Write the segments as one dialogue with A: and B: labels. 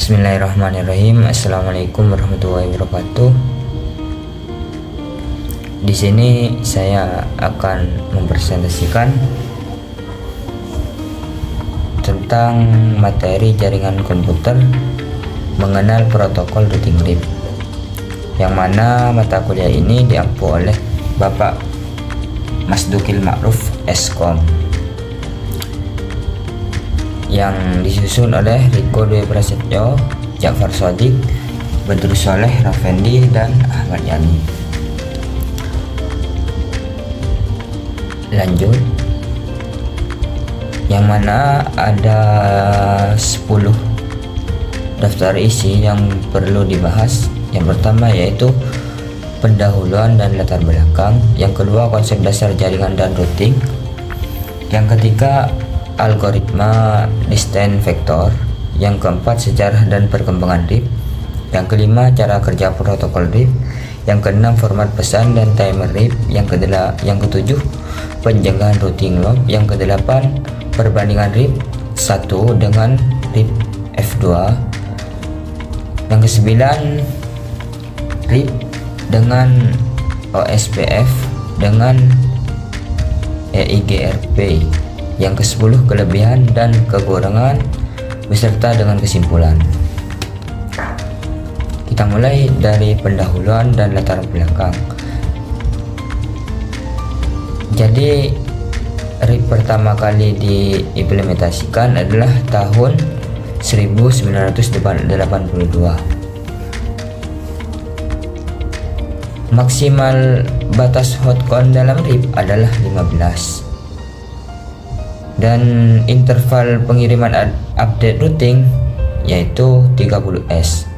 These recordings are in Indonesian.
A: Bismillahirrahmanirrahim. Assalamualaikum warahmatullahi wabarakatuh. Di sini saya akan mempresentasikan tentang materi jaringan komputer mengenal protokol routing RIP, yang mana mata kuliah ini diampu oleh Bapak Mas Dukil Ma'ruf Eskom, yang disusun oleh Riko Dwi Prasetyo, Ja'far Shadiq, Badrus Soleh, Rafendi, dan Ahmad Yani. Lanjut, yang mana ada 10 daftar isi yang perlu dibahas. Yang pertama yaitu pendahuluan dan latar belakang, yang kedua konsep dasar jaringan dan routing, yang ketiga algoritma distance vector, yang keempat sejarah dan perkembangan RIP, yang kelima cara kerja protokol RIP, yang keenam format pesan dan timer RIP, yang ketujuh penjagaan routing loop, yang kedelapan perbandingan RIP 1 dengan RIP F2, yang kesembilan RIP dengan OSPF dengan EIGRP, yang ke-10 kelebihan dan kekurangan beserta dengan kesimpulan. Kita mulai dari pendahuluan dan latar belakang. Jadi RIP pertama kali diimplementasikan adalah tahun 1982. Maksimal batas hotcount dalam RIP adalah 15. Dan interval pengiriman update routing yaitu 30S.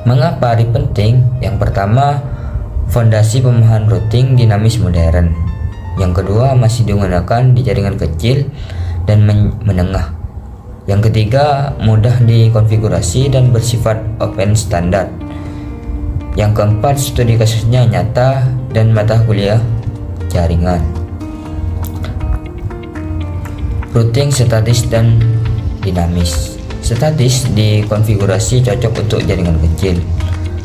A: Mengapa RIP penting? Yang pertama, fondasi pemahaman routing dinamis modern. Yang kedua, masih digunakan di jaringan kecil dan menengah. Yang ketiga, mudah dikonfigurasi dan bersifat open standard. Yang keempat, studi kasusnya nyata dan mata kuliah jaringan. Routing statis dan dinamis. Statis dikonfigurasi cocok untuk jaringan kecil,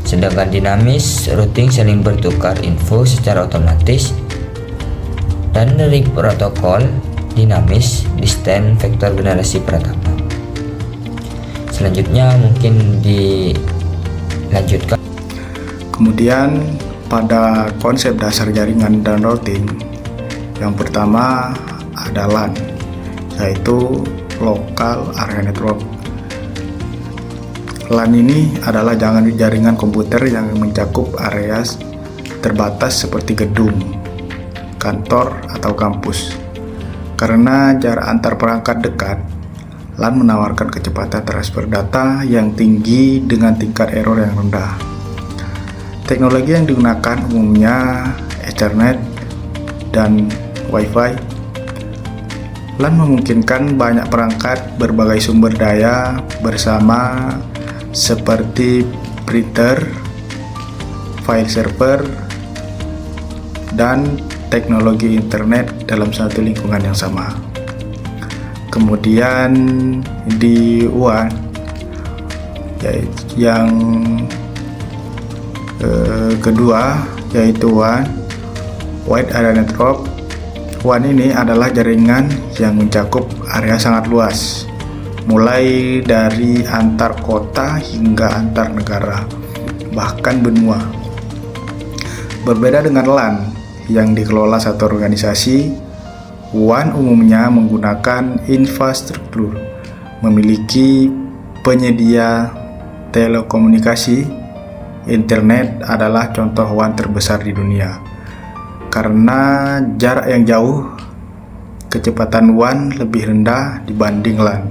A: sedangkan dinamis routing saling bertukar info secara otomatis. Dan RIP protokol dinamis distance vektor generasi pertama. Selanjutnya mungkin dilanjutkan.
B: Kemudian pada konsep dasar jaringan dan routing, yang pertama ada LAN, yaitu Local Area Network. LAN ini adalah jaringan komputer yang mencakup area terbatas seperti gedung, kantor, atau kampus. Karena jarak antar perangkat dekat, LAN menawarkan kecepatan transfer data yang tinggi dengan tingkat error yang rendah. Teknologi yang digunakan umumnya Ethernet dan Wi-Fi. LAN memungkinkan banyak perangkat berbagai sumber daya bersama seperti printer, file server, dan teknologi internet dalam satu lingkungan yang sama. Kemudian di WAN, yang kedua yaitu WAN, Wide Area Network. WAN ini adalah jaringan yang mencakup area sangat luas, mulai dari antar kota hingga antar negara, bahkan benua. Berbeda dengan LAN yang dikelola satu organisasi, WAN umumnya menggunakan infrastruktur, memiliki penyedia telekomunikasi. Internet adalah contoh WAN terbesar di dunia. Karena jarak yang jauh, kecepatan WAN lebih rendah dibanding LAN,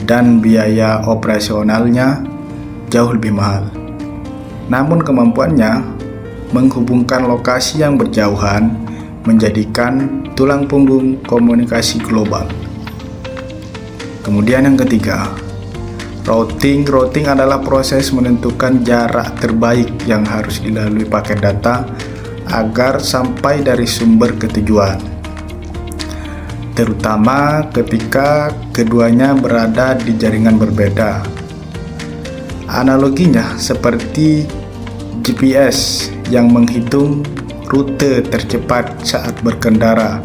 B: dan biaya operasionalnya jauh lebih mahal. Namun kemampuannya menghubungkan lokasi yang berjauhan menjadikan tulang punggung komunikasi global. Kemudian yang ketiga, routing. Routing adalah proses menentukan jarak terbaik yang harus dilalui paket data agar sampai dari sumber ke tujuan. terutama ketika keduanya berada di jaringan berbeda. Analoginya seperti GPS yang menghitung rute tercepat saat berkendara.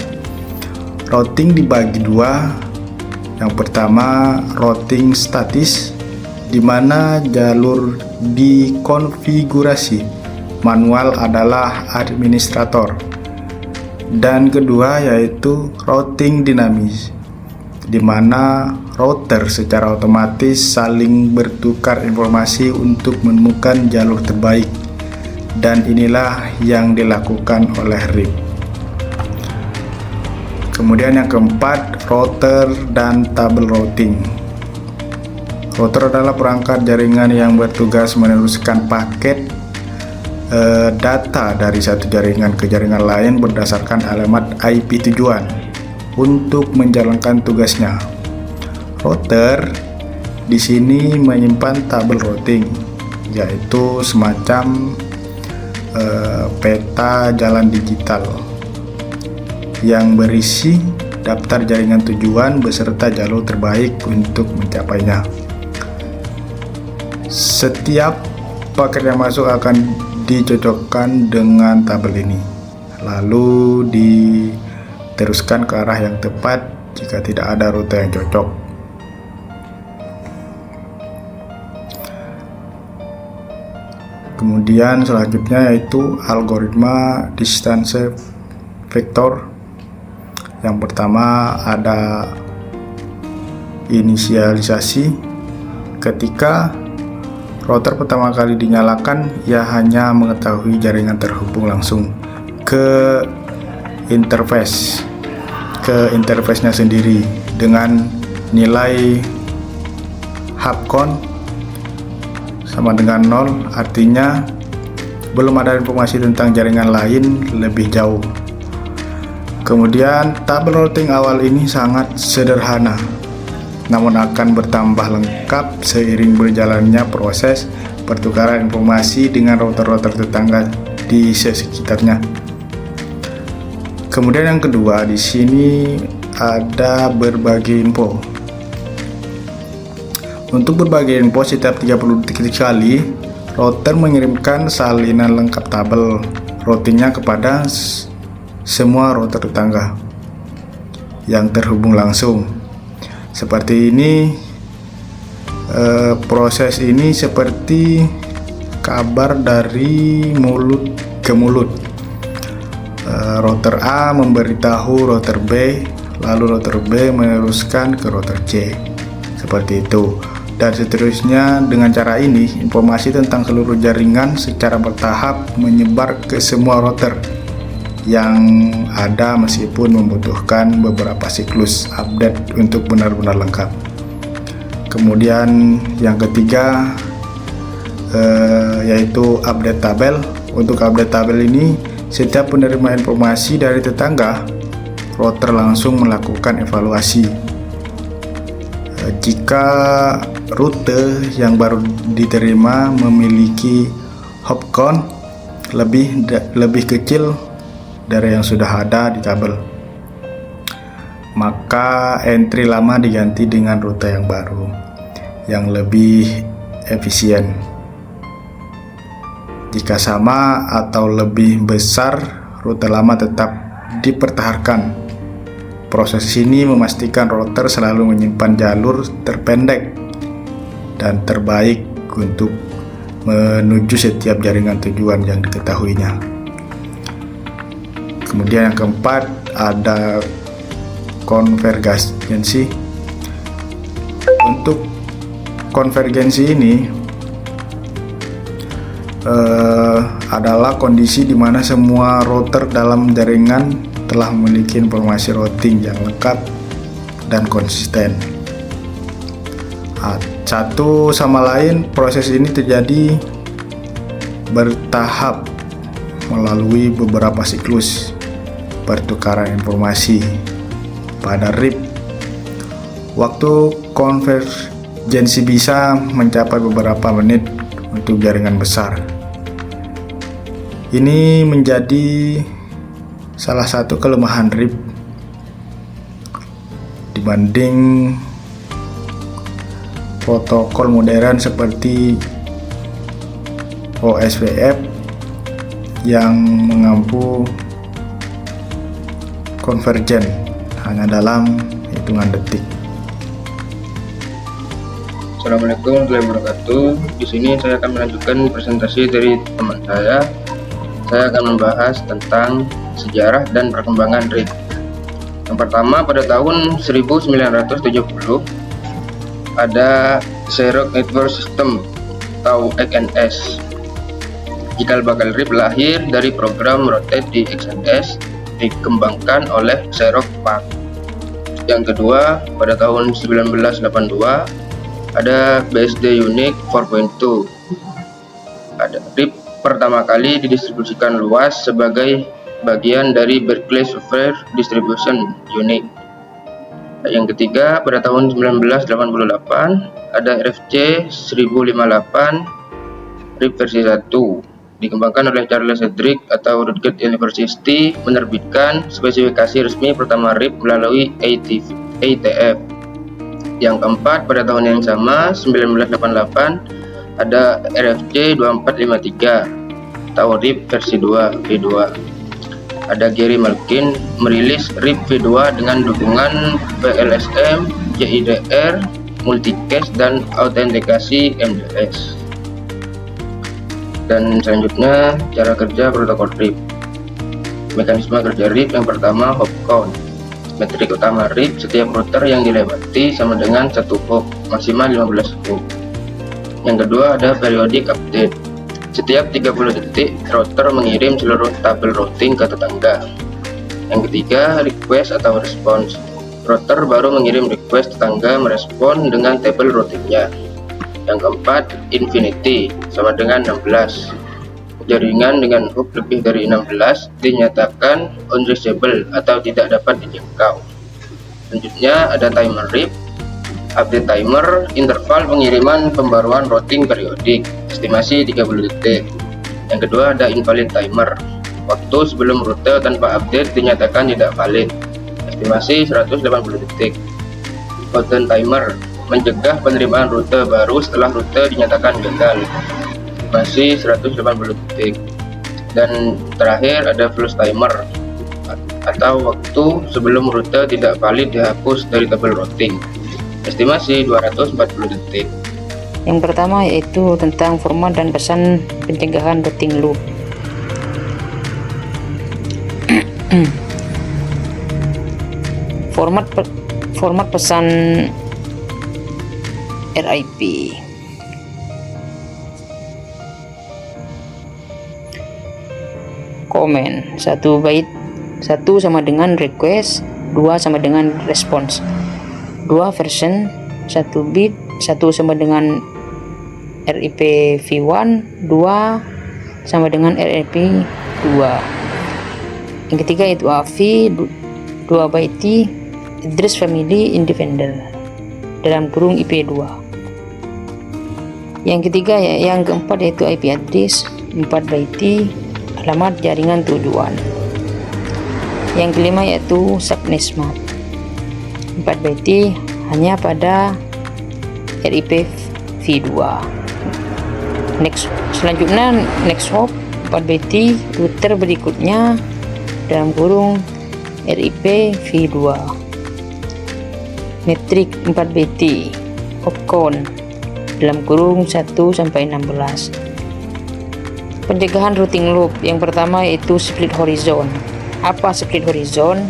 B: Routing dibagi dua. Yang pertama, routing statis, di mana jalur dikonfigurasi, manual adalah administrator. Dan kedua yaitu routing dinamis, di mana router secara otomatis saling bertukar informasi untuk menemukan jalur terbaik, dan inilah yang dilakukan oleh RIP. Kemudian yang keempat, router dan tabel routing. Router adalah perangkat jaringan yang bertugas meneruskan paket data dari satu jaringan ke jaringan lain berdasarkan alamat IP tujuan untuk menjalankan tugasnya. Router di sini menyimpan tabel routing, yaitu semacam peta jalan digital yang berisi daftar jaringan tujuan beserta jalur terbaik untuk mencapainya. Setiap paket yang masuk akan dicocokkan dengan tabel ini, lalu diteruskan ke arah yang tepat jika tidak ada rute yang cocok. Kemudian selanjutnya yaitu algoritma distance vector. Yang pertama ada inisialisasi. Ketika router pertama kali dinyalakan, ia hanya mengetahui jaringan terhubung langsung ke interface-nya sendiri dengan nilai hubcon sama dengan 0, artinya belum ada informasi tentang jaringan lain lebih jauh. Kemudian tabel routing awal ini sangat sederhana, namun akan bertambah lengkap seiring berjalannya proses pertukaran informasi dengan router-router tetangga di sekitarnya. Kemudian yang kedua, di sini ada berbagi info. Untuk berbagi info setiap 30 detik sekali, router mengirimkan salinan lengkap tabel routingnya kepada semua router tetangga yang terhubung langsung. Seperti ini, proses ini seperti kabar dari mulut ke mulut. Router A memberitahu router B, lalu router B meneruskan ke router C, seperti itu, dan seterusnya. Dengan cara ini, informasi tentang seluruh jaringan secara bertahap menyebar ke semua router yang ada, meskipun membutuhkan beberapa siklus update untuk benar-benar lengkap. Kemudian yang ketiga yaitu update tabel. Untuk update tabel ini, setiap penerima informasi dari tetangga, router langsung melakukan evaluasi. Jika rute yang baru diterima memiliki hopcon lebih kecil dari yang sudah ada di tabel, maka entry lama diganti dengan rute yang baru yang lebih efisien. Jika sama atau lebih besar, rute lama tetap dipertahankan. Proses ini memastikan router selalu menyimpan jalur terpendek dan terbaik untuk menuju setiap jaringan tujuan yang diketahuinya. Kemudian yang keempat ada konvergensi. Untuk konvergensi ini adalah kondisi di mana semua router dalam jaringan telah memiliki informasi routing yang lengkap dan konsisten. Satu sama lain, proses ini terjadi bertahap melalui beberapa siklus pertukaran informasi. Pada RIP, waktu konvergensi bisa mencapai beberapa menit untuk jaringan besar. Ini menjadi salah satu kelemahan RIP dibanding protokol modern seperti OSPF yang mengampu konvergen hanya dalam hitungan detik.
C: Assalamualaikum warahmatullahi wabarakatuh. Di sini saya akan melanjutkan presentasi dari teman saya. Saya akan membahas tentang sejarah dan perkembangan RIP. Yang pertama, pada tahun 1970 ada Xerox Network System atau XNS. Cikal bakal RIP lahir dari program Rotate di XNS dikembangkan oleh Xerox PARC. Yang kedua, pada tahun 1982 ada BSD Unix 4.2. Ada RIP pertama kali didistribusikan luas sebagai bagian dari Berkeley Software Distribution Unit. Yang ketiga, pada tahun 1988 ada RFC 1058 RIP versi 1 dikembangkan oleh Charles Cedric atau Rutgers University, menerbitkan spesifikasi resmi pertama RIP melalui ATF. Yang keempat, pada tahun yang sama 1988 ada RFC 2453 atau RIP versi 2 V2. Ada Gary Malkin merilis RIP V2 dengan dukungan PLSM, JIDR, multicast dan autentikasi MDS. Dan selanjutnya cara kerja protokol RIP. Mekanisme kerja RIP yang pertama, hop count. Metrik utama RIP, setiap router yang dilewati sama dengan 1 hop, maksimal 15 hop. Yang kedua ada periodic update. Setiap 30 detik, router mengirim seluruh tabel routing ke tetangga. Yang ketiga, request atau response. Router baru mengirim request, tetangga merespon dengan tabel routingnya. Yang keempat, infinity, sama dengan 16. Jaringan dengan hop lebih dari 16 dinyatakan unreachable atau tidak dapat dijangkau. Selanjutnya ada timer RIP. Update timer, interval pengiriman pembaruan routing periodik, estimasi 30 detik. Yang kedua ada invalid timer. Waktu sebelum rute tanpa update dinyatakan tidak valid, estimasi 180 detik. Hotline timer, mencegah penerimaan rute baru setelah rute dinyatakan gagal, masih 180 detik. Dan terakhir ada flush timer atau waktu sebelum rute tidak valid dihapus dari tabel routing, estimasi 240 detik.
D: Yang pertama yaitu tentang format dan pesan pencegahan routing loop. Format pesan RIP. Komen 1 byte, 1 sama dengan request, 2 sama dengan response. 2 version, 1 bit, 1 sama dengan RIP V1, 2 sama dengan RIP 2. Yang ketiga itu AV 2 byte, address family independent dalam kurung IP2. Yang ketiga yang keempat yaitu IP address 4 byte, alamat jaringan tujuan. Yang kelima yaitu subnet map 4 byte hanya pada RIP V2. Selanjutnya next hop 4 byte, router berikutnya dalam kurung RIP V2. Metrik 4 byte, hop count dalam kurung 1 sampai 16. Pencegahan routing loop yang pertama yaitu split horizon. Apa split horizon?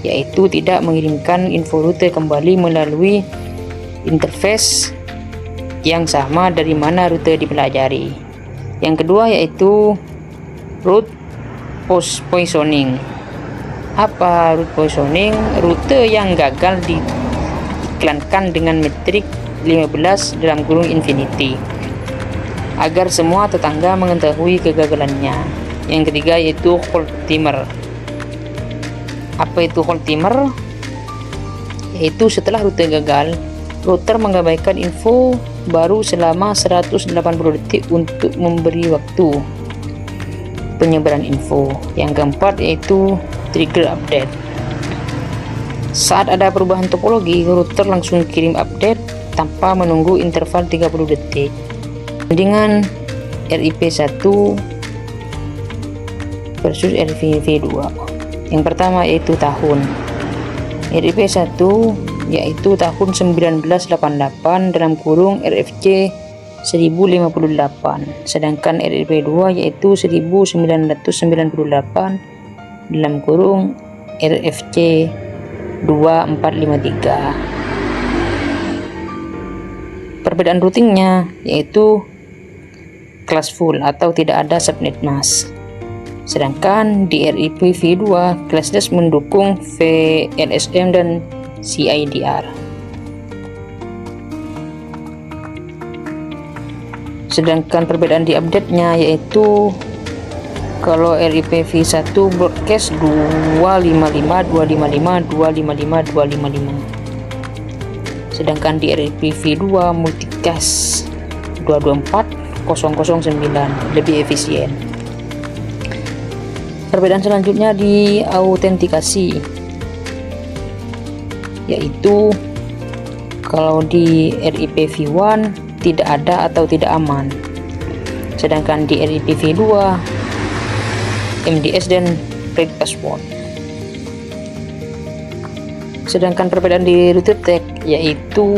D: Yaitu tidak mengirimkan info rute kembali melalui interface yang sama dari mana rute dipelajari. Yang kedua yaitu route poisoning. Apa route poisoning? Rute yang gagal diiklankan dengan metrik 15 dalam kurung infinity agar semua tetangga mengetahui kegagalannya. Yang ketiga yaitu hold timer. Apa itu hold timer? Yaitu setelah rute gagal, router mengabaikan info baru selama 180 detik untuk memberi waktu penyebaran info. Yang keempat yaitu trigger update. Saat ada perubahan topologi, router langsung kirim update tanpa menunggu interval 30 detik. Dengan RIP1 versus RIP2. Yang pertama yaitu tahun. RIP1 yaitu tahun 1988 dalam kurung RFC 1058, sedangkan RIP2 yaitu 1998 dalam kurung RFC 2453. Perbedaan routingnya yaitu kelas full atau tidak ada subnet mask, sedangkan di RIP-V2 classless mendukung VLSM dan CIDR. Sedangkan perbedaan di update-nya yaitu kalau RIP-V1 broadcast 255, sedangkan di RIP-V2 multicast 224009 lebih efisien. Perbedaan selanjutnya di autentikasi, yaitu kalau di RIP-V1 tidak ada atau tidak aman, sedangkan di RIP-V2 MDS dan read password. Sedangkan perbedaan di router yaitu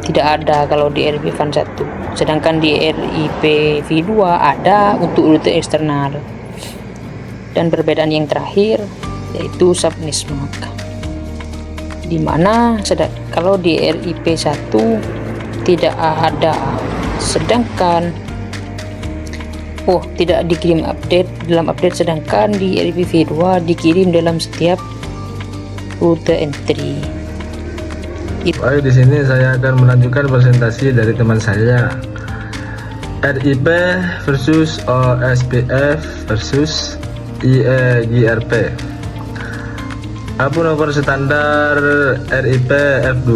D: tidak ada kalau di RIP-V1, sedangkan di RIP-V2 ada untuk router eksternal. Dan perbedaan yang terakhir yaitu subnet mask, dimana kalau di RIP1 tidak ada, sedangkan tidak dikirim update dalam update, sedangkan di RIP-V2 dikirim dalam setiap router entry.
E: Baik, di sini saya akan melanjutkan presentasi dari teman saya, RIP versus OSPF versus IEGRP. Adapun nomor standar RIP F2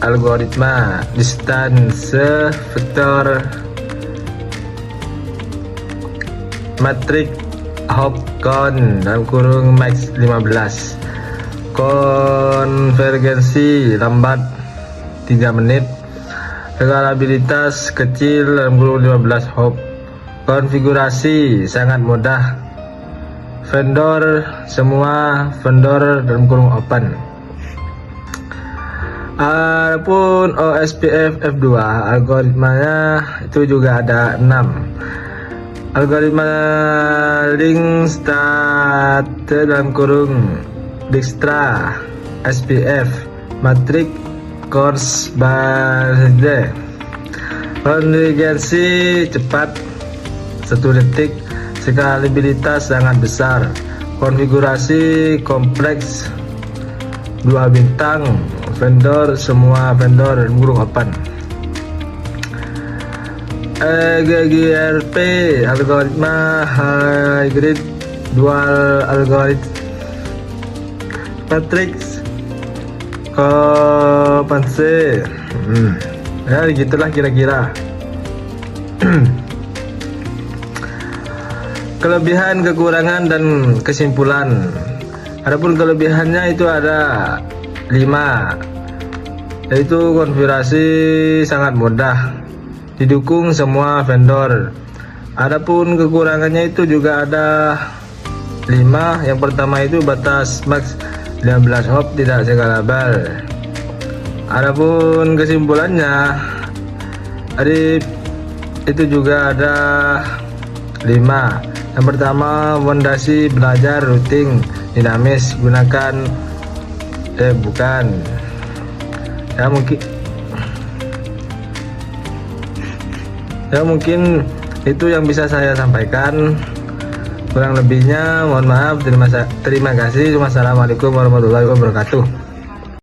E: algoritma distance vektor matrix hop count dalam kurung max 15, konvergensi lambat 3 menit, reliabilitas kecil dalam kurung 15 hop, konfigurasi sangat mudah, vendor semua vendor dalam kurung open. Adapun OSPF F2 algoritmanya itu juga ada 6. Algoritma link start dalam kurung Dijkstra SPF matrix course based, konvergensi cepat 1 detik, skalibilitas sangat besar, konfigurasi kompleks 2 bintang, vendor semua vendor dan kurung open. EGGRP algoritma hybrid dual algoritma matrix kompensi. Ya gitulah kira-kira. Kelebihan, kekurangan, dan kesimpulan. Adapun kelebihannya itu ada 5, yaitu konfigurasi sangat mudah, didukung semua vendor. Adapun kekurangannya itu juga ada 5. Yang pertama itu batas max 15 hop, tidak scalable. Adapun kesimpulannya itu juga ada 5. Yang pertama, fondasi belajar routing dinamis gunakan mungkin itu yang bisa saya sampaikan. Kurang lebihnya mohon maaf. Terima kasih. Wassalamualaikum warahmatullahi wabarakatuh.